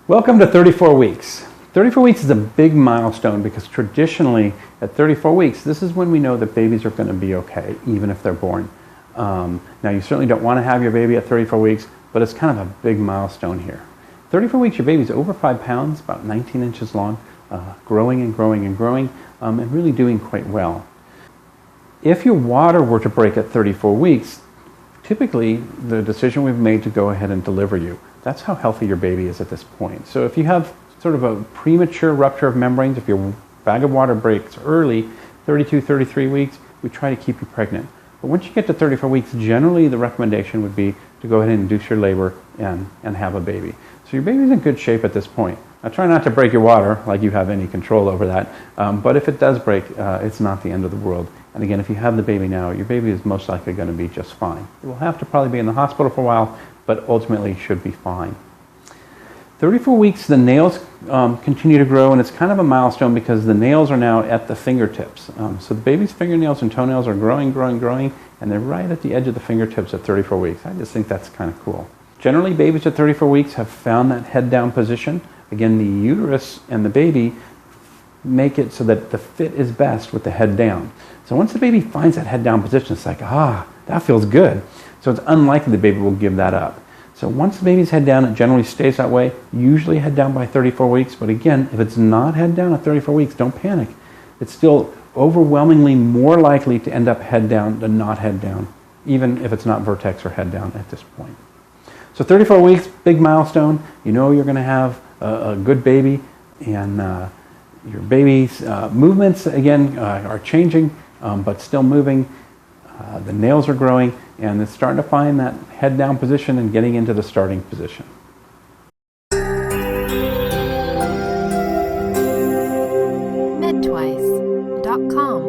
Welcome to 34 weeks. 34 weeks is a big milestone because traditionally at 34 weeks, this is when we know that babies are going to be okay, even if they're born. Now you certainly don't want to have your baby at 34 weeks, but it's kind of a big milestone here. 34 weeks, your baby's over 5 pounds, about 19 inches long, growing and growing and growing, and really doing quite well. If your water were to break at 34 weeks, typically the decision we've made to go ahead and deliver you. That's how healthy your baby is at this point. So if you have sort of a premature rupture of membranes, if your bag of water breaks early, 32, 33 weeks, we try to keep you pregnant. But once you get to 34 weeks, generally the recommendation would be to go ahead and induce your labor and have a baby. So your baby's in good shape at this point. Now try not to break your water like you have any control over that, but if it does break, it's not the end of the world. And again, if you have the baby now, your baby is most likely going to be just fine. It will have to probably be in the hospital for a while, but ultimately should be fine. 34 weeks, the nails continue to grow, and it's kind of a milestone because the nails are now at the fingertips. So the baby's fingernails and toenails are growing, and they're right at the edge of the fingertips at 34 weeks. I just think that's kind of cool. Generally, babies at 34 weeks have found that head-down position. Again, the uterus and the baby make it so that the fit is best with the head down. So once the baby finds that head-down position, it's like, that feels good. So it's unlikely the baby will give that up. So once the baby's head down, it generally stays that way, usually head down by 34 weeks. But again, if it's not head down at 34 weeks, don't panic. It's still overwhelmingly more likely to end up head down than not head down, even if it's not vertex or head down at this point. So 34 weeks, big milestone. You know you're going to have a good baby, and your baby's movements, again, are changing, but still moving. The nails are growing, and it's starting to find that head-down position and getting into the starting position. Medtwice.com